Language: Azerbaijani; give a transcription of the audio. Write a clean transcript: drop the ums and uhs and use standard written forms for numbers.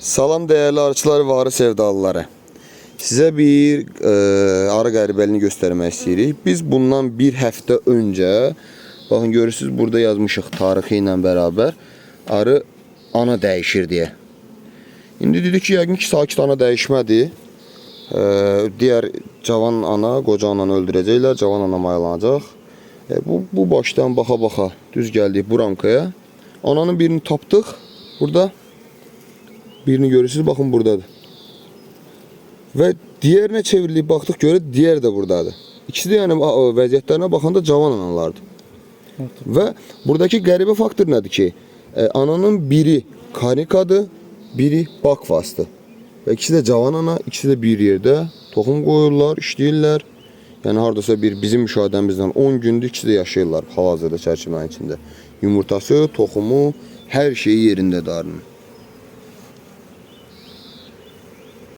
Salam değerli arıçılar ve arı sevdalıları. Size bir arı qəribəlini göstermek istiyoruz. Biz bundan bir hafta önce, bakın görürsünüz burada yazmışıq tarixi ilə beraber arı ana dəyişir diye. İndi dedik ki yəqin ki sakit ana dəyişmədi. Diğer cavan ana, qoca ananı öldürəcəklər, cavan ana mayalanacaq. Bu baştan baxa düz geldik bu rankaya. Ananın birini tapdıq burada. Birini görürsünüz, bakın buradadır. Ve diğerine çevrilip baktık göre diğer de buradadır. İkisi de yani vəziyyətlərinə baxanda cavan analardır. Evet. Ve buradaki qəribə faktor nədir ki? Ananın biri kanikadır, biri bakfastır. Ve ikisi de cavan ana, ikisi de bir yerde toxum qoyurlar, işləyirlər. Yani hardasa bizim müşahidəmizdən 10 gündür ikisi de yaşayırlar hal-hazırda çərçivənin içində. Yumurtası, toxumu, her şeyi yerinde arının.